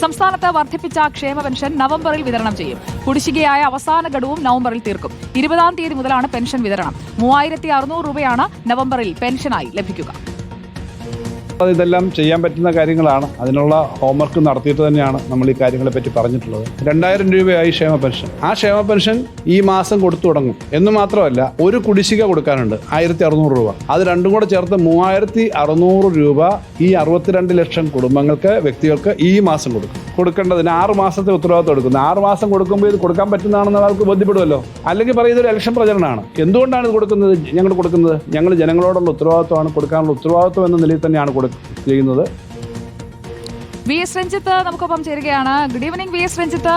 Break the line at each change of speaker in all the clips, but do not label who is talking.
സംസ്ഥാനത്ത് വർദ്ധിപ്പിച്ച ക്ഷേമ പെൻഷൻ നവംബറിൽ വിതരണം ചെയ്യും. കുടിശ്ശികയായ അവസാന ഗഡുവും നവംബറിൽ തീർക്കും. 20-ാം തീയതി മുതലാണ് പെൻഷൻ വിതരണം. 3600 രൂപയാണ് നവംബറിൽ പെൻഷനായി ലഭിക്കുക.
ഇതെല്ലാം ചെയ്യാൻ പറ്റുന്ന കാര്യങ്ങളാണ്. അതിനുള്ള ഹോംവർക്ക് നടത്തിയിട്ട് തന്നെയാണ് നമ്മൾ ഈ കാര്യങ്ങളെ പറ്റി പറഞ്ഞിട്ടുള്ളത്. 2000 രൂപയായി ക്ഷേമ പെൻഷൻ. ആ ക്ഷേമ പെൻഷൻ ഈ മാസം കൊടുത്തു തുടങ്ങും എന്ന് മാത്രമല്ല, ഒരു കുടിശ്ശിക കൊടുക്കാനുണ്ട് 1600 രൂപ. അത് രണ്ടും കൂടെ ചേർത്ത് 3600 രൂപ ഈ 62 ലക്ഷം കുടുംബങ്ങൾക്ക്, വ്യക്തികൾക്ക് ഈ മാസം കൊടുക്കേണ്ടതിന് 6 മാസത്തെ ഉത്തരവാദിത്വം എടുക്കുന്നത്. 6 മാസം കൊടുക്കുമ്പോൾ ഇത് കൊടുക്കാൻ പറ്റുന്നതാണെന്ന് ആൾക്ക് ബോധ്യപ്പെടുമല്ലോ. അല്ലെങ്കിൽ പറയുന്നത് ഒരു ഇലക്ഷൻ പ്രചരണമാണ്. എന്തുകൊണ്ടാണ് ഇത് കൊടുക്കുന്നത്? ഞങ്ങൾ ജനങ്ങളോടുള്ള ഉത്തരവാദിത്വമാണ്, കൊടുക്കാനുള്ള ഉത്തരവാദിത്വം എന്ന നിലയിൽ തന്നെയാണ് ചെയ്യുന്നത്.
വി എസ് രഞ്ജിത്ത് നമുക്കൊപ്പം ചേരുകയാണ്. Good evening V S Ranjith.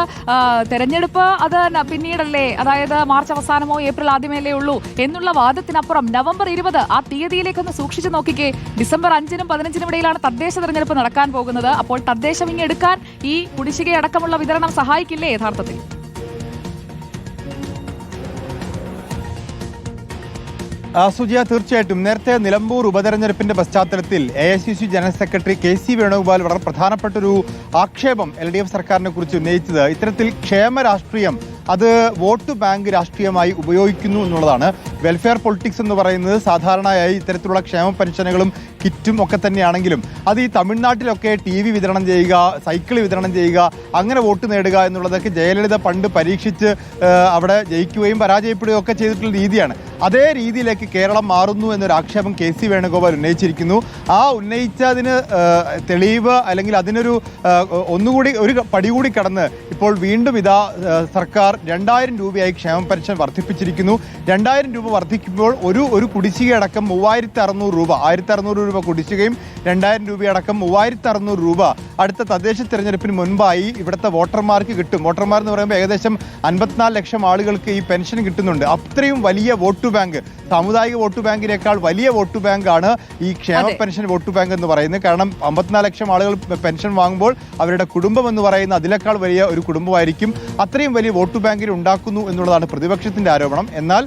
തെരഞ്ഞെടുപ്പ് അത് പിന്നീടല്ലേ, അതായത് മാർച്ച് അവസാനമോ ഏപ്രിൽ ആദ്യമേലേ ഉള്ളൂ എന്നുള്ള വാദത്തിനപ്പുറം നവംബർ 20 ആ തീയതിയിലേക്കൊന്ന് സൂക്ഷിച്ചു നോക്കിക്കേ. ഡിസംബർ 5-നും 15-നും ഇടയിലാണ് തദ്ദേശ തെരഞ്ഞെടുപ്പ് നടക്കാൻ പോകുന്നത്. അപ്പോൾ തദ്ദേശം ഇങ്ങെടുക്കാൻ ഈ കുടിശ്ശികയടക്കമുള്ള വിതരണം സഹായിക്കില്ലേ യഥാർത്ഥത്തിൽ?
സുജിയ, തീർച്ചയായിട്ടും നേരത്തെ നിലമ്പൂർ ഉപതെരഞ്ഞെടുപ്പിന്റെ പശ്ചാത്തലത്തിൽ AICC general secretary KC Venugopal വളരെ പ്രധാനപ്പെട്ടൊരു ആക്ഷേപം LDF സർക്കാരിനെ കുറിച്ച് ഉന്നയിച്ചത് ഇത്തരത്തിൽ ക്ഷേമ രാഷ്ട്രീയം അത് വോട്ട് ബാങ്ക് രാഷ്ട്രീയമായി ഉപയോഗിക്കുന്നു എന്നുള്ളതാണ്. വെൽഫെയർ പൊളിറ്റിക്സ് എന്ന് പറയുന്നത് സാധാരണയായി ഇത്തരത്തിലുള്ള ക്ഷേമ പെൻഷനുകളും കിറ്റും ഒക്കെ തന്നെയാണെങ്കിലും അത് ഈ തമിഴ്നാട്ടിലൊക്കെ TV വിതരണം ചെയ്യുക, സൈക്കിൾ വിതരണം ചെയ്യുക, അങ്ങനെ വോട്ട് നേടുക എന്നുള്ളതൊക്കെ ജയലളിത പണ്ട് പരീക്ഷിച്ച് അവിടെ ജയിക്കുകയും പരാജയപ്പെടുകയും ഒക്കെ ചെയ്തിട്ടുള്ള രീതിയാണ്. അതേ രീതിയിലേക്ക് കേരളം മാറുന്നു എന്നൊരു ആക്ഷേപം KC വേണുഗോപാൽ ഉന്നയിച്ചിരിക്കുന്നു. ആ ഉന്നയിച്ചതിന് തെളിവ് അല്ലെങ്കിൽ അതിനൊരു ഒന്നുകൂടി ഒരു പടി കൂടി കടന്ന് ഇപ്പോൾ വീണ്ടും ഇതാ സർക്കാർ 2000 രൂപയായി ക്ഷേമ പെൻഷൻ വർദ്ധിപ്പിച്ചിരിക്കുന്നു. 2000 രൂപ വർദ്ധിക്കുമ്പോൾ ഒരു കുടിശ്ശികയടക്കം 3600 രൂപ, 1600 രൂപ കുടിശ്ശികയും 2000 രൂപയടക്കം 3600 രൂപ അടുത്ത തദ്ദേശ തെരഞ്ഞെടുപ്പിന് മുൻപായി ഇവിടുത്തെ വോട്ടർമാർക്ക് കിട്ടും. വോട്ടർമാർ എന്ന് പറയുമ്പോൾ ഏകദേശം 54 ലക്ഷം ആളുകൾക്ക് ഈ പെൻഷൻ കിട്ടുന്നുണ്ട്. അത്രയും വലിയ വോട്ട് ബാങ്ക്, സാമുദായിക വോട്ട് ബാങ്കിനേക്കാൾ വലിയ വോട്ട് ബാങ്കാണ് ഈ ക്ഷേമ പെൻഷൻ വോട്ട് ബാങ്ക് എന്ന് പറയുന്നത്. കാരണം 54 ലക്ഷം ആളുകൾ പെൻഷൻ വാങ്ങുമ്പോൾ അവരുടെ കുടുംബം എന്ന് പറയുന്ന അതിനേക്കാൾ വലിയ ഒരു കുടുംബമായിരിക്കും. അത്രയും വലിയ വോട്ട് ബാങ്കിൽ ഉണ്ടാക്കുന്നു എന്നുള്ളതാണ് പ്രതിപക്ഷത്തിന്റെ ആരോപണം. എന്നാൽ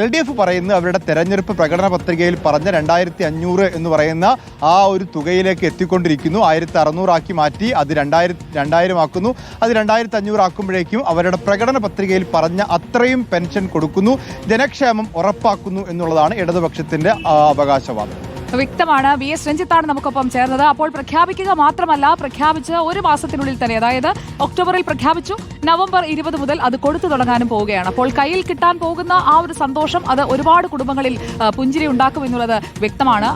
LDF പറയുന്നത് അവരുടെ തെരഞ്ഞെടുപ്പ് പ്രകടന പത്രികയിൽ പറഞ്ഞ 2500 എന്ന് പറയുന്ന ആ ഒരു തുകയിലേക്ക് എത്തിക്കൊണ്ടിരിക്കുന്നു. 1600 ആക്കി മാറ്റി അത് 2000 ആക്കുന്നു. അത് 2500 ആക്കുമ്പോഴേക്കും അവരുടെ പ്രകടന പത്രികയിൽ പറഞ്ഞ അത്രയും പെൻഷൻ കൊടുക്കുന്നു, ജനക്ഷേമം ഉറപ്പാക്കുന്നു എന്നുള്ളതാണ് ഇടതുപക്ഷത്തിന്റെ അവകാശവാദം.
വ്യക്തമാണ്. വി എസ് രഞ്ജിത്താണ് നമുക്കൊപ്പം ചേർന്നത്. അപ്പോൾ പ്രഖ്യാപിക്കുക മാത്രമല്ല, പ്രഖ്യാപിച്ച് ഒരു മാസത്തിനുള്ളിൽ തന്നെ, അതായത് ഒക്ടോബറിൽ പ്രഖ്യാപിച്ചു, നവംബർ 20 മുതൽ അത് കൊടുത്തു തുടങ്ങാനും പോവുകയാണ്. അപ്പോൾ കയ്യിൽ കിട്ടാൻ പോകുന്ന ആ ഒരു സന്തോഷം അത് ഒരുപാട് കുടുംബങ്ങളിൽ പുഞ്ചിരി ഉണ്ടാക്കും എന്നുള്ളത് വ്യക്തമാണ്.